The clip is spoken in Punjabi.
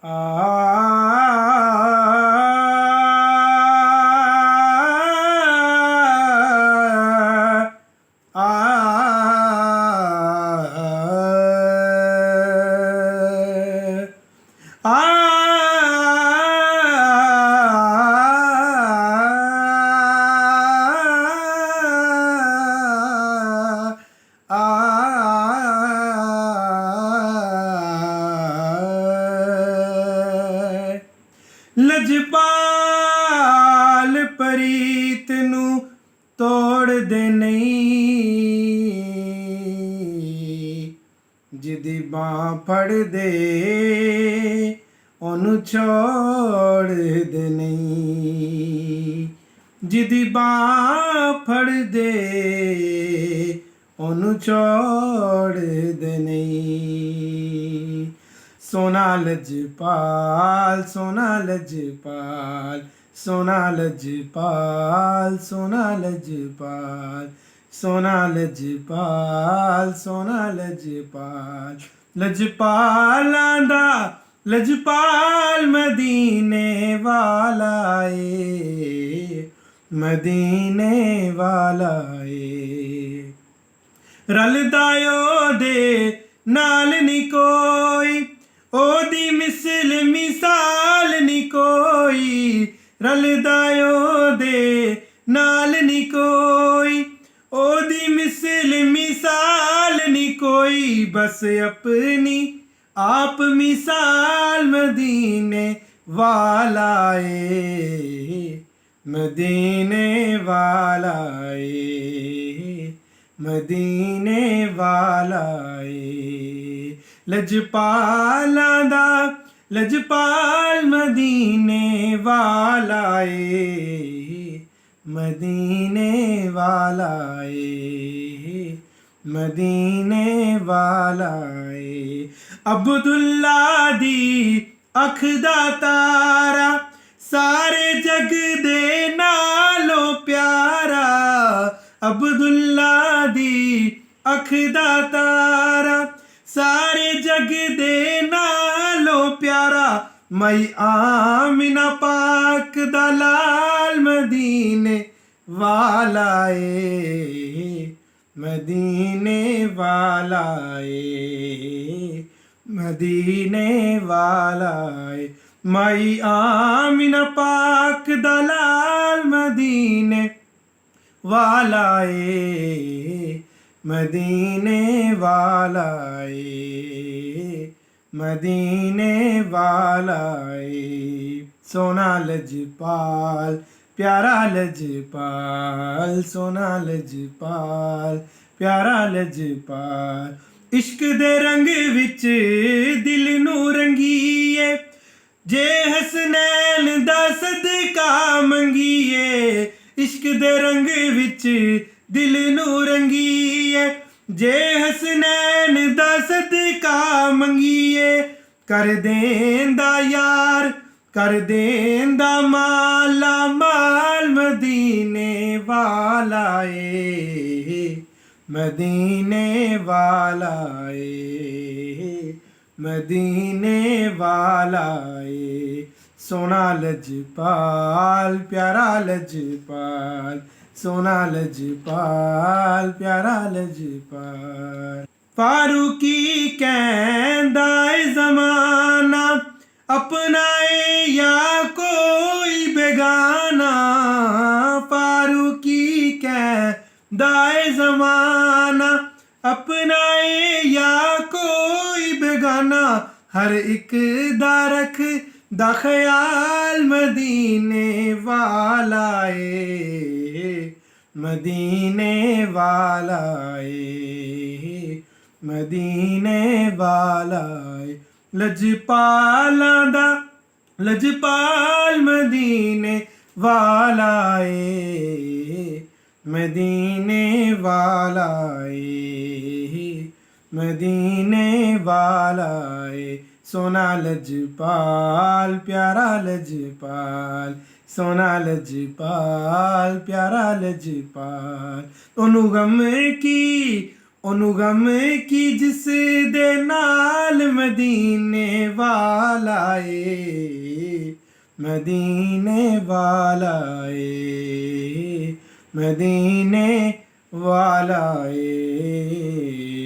आ ਲਜਪਾਲ ਪ੍ਰੀਤ ਨੂੰ ਤੋੜਦੇ ਨਹੀਂ, ਜਿਹਦੀ ਬਾਂਹ ਫੜਦੇ ਉਹਨੂੰ ਛੋੜਦੇ ਨਹੀਂ, ਜਿਹਦੀ ਬਾਂਹ ਫੜਦੇ ਉਹਨੂੰ ਛੋੜਦੇ ਨਹੀਂ। ਸੋਨਾ ਲਜਪਾਲ ਸੋਨਾ ਲਜਪਾਲ ਸੋਨਾ ਲਜਪਾਲ ਸੋਨਾ ਲਜਪਾਲ ਸੋਨਾ ਲਜਪਾਲ ਸੋਨਾ ਲਜਪਾਲ। ਲਜਪਾਲਾਂ ਦਾ ਲਜਪਾਲ ਮਦੀਨੇ ਵਾਲਾ ਏ, ਮਦੀਨੇ ਵਾਲਾ ਏ। ਰਲਦਾ ਉਹਦੇ ਨਾਲ ਨੀ ਕੋਈ, ਉਹਦੀ ਮਿਸਲ ਮਿਸਾਲ ਨੀ ਕੋਈ। ਰਲਦਾ ਉਹਦੇ ਨਾਲ ਨੀ ਕੋਈ, ਉਹਦੀ ਮਿਸਲ ਮਿਸਾਲ ਨੀ ਕੋਈ। ਬਸ ਆਪਣੀ ਆਪ ਮਿਸਾਲ ਮਦੀਨੇ ਵਾਲਾ ਏ, ਮਦੀਨੇ ਵਾਲਾ ਏ, ਮਦੀਨੇ ਵਾਲਾ ਏ। ਲਜਪਾਲਾਂ ਦਾ ਲਜਪਾਲ ਮਦੀਨੇ ਵਾਲਾ ਏ, ਮਦੀਨੇ ਵਾਲਾ ਏ, ਮਦੀਨੇ ਵਾਲਾ ਏ। ਅਬਦੁੱਲਾ ਦੀ ਅੱਖ ਦਾ ਤਾਰਾ ਸਾਰੇ ਜਗ ਦੇ ਨਾਲੋਂ ਪਿਆਰਾ। ਅਬਦੁੱਲਾ ਦੀ ਅੱਖ ਦਾ ਤਾਰਾ ਸਾਰੇ ਜਗ ਦੇ ਨਾਲੋਂ ਪਿਆਰਾ। ਮਈ ਆਮਿਨਾ ਪਾਕ ਦਾ ਲਾਲ ਮਦੀਨੇ ਵਾਲਾ ਏ, ਮਦੀਨੇ ਵਾਲਾ ਏ, ਮਦੀਨੇ ਵਾਲਾ ਏ। ਮਈ ਆਮਿਨਾ ਪਾਕ ਦਾ ਲਾਲ ਮਦੀਨੇ ਵਾਲਾ ਏ, ਮਦੀਨੇ ਵਾਲਾ ਏ, ਮਦੀਨੇ ਵਾਲਾ ਏ। ਸੋਨਾ ਲਜਪਾਲ ਪਿਆਰਾ ਲਜਪਾਲ ਸੋਨਾ ਲਜਪਾਲ ਪਿਆਰਾ ਲਜਪਾਲ। ਇਸ਼ਕ ਦੇ ਰੰਗ ਵਿੱਚ ਦਿਲ ਨੂੰ ਰੰਗੀਏ, ਜੇ ਹਸਨੈਨ ਦਾ ਸਦਕਾ ਮੰਗੀਏ। ਇਸ਼ਕ ਦੇ ਰੰਗ ਵਿੱਚ ਦਿਲ ਨੂੰ ਰੰਗੀਏ, ਜੇ ਹਸਨੈਨ ਦਾ ਸਦਕਾ ਮੰਗੀਏ। ਕਰ ਦੇਂਦਾ ਯਾਰ ਕਰ ਦੇਂਦਾ ਮਾਲਾ ਮਾਲ ਮਦੀਨੇ ਵਾਲਾ ਏ, ਮਦੀਨੇ ਵਾਲਾ ਏ, ਮਦੀਨੇ ਵਾਲਾ ਏ। ਸੋਨਾ ਲਜਪਾਲ ਪਿਆਰਾ ਲਜਪਾਲ ਸੋਨਾ ਲਜਪਾਲ ਪਿਆਰਾ ਲਜਪਾਲ। ਫਾਰੂਕੀ ਕਹਿੰਦਾ ਏ ਜ਼ਮਾਨਾ अपना ए या कोई बेगाना। फारूकी कहदा ए ज़माना अपना ए या कोई बेगाना। हर एक दा रखदा ख्याल मदीने वाला ए, मदीने वाला ए, मदीने वाला ए। लजपालां दा लजपाल मदीने वाला ए, मदीने वाला ए, मदीने वाला ए। सोना लजपाल प्यारा लजपाल सोना लजपाल प्यारा लजपाल। ओनू गम की ਉਹਨੂੰ ਗਮ ਕੀ ਜਿਸ ਦੇ ਨਾਲ ਮਦੀਨੇ ਵਾਲਾ ਏ ਮਦੀਨੇ ਵਾਲਾ ਏ ਮਦੀਨੇ ਵਾਲਾ ਏ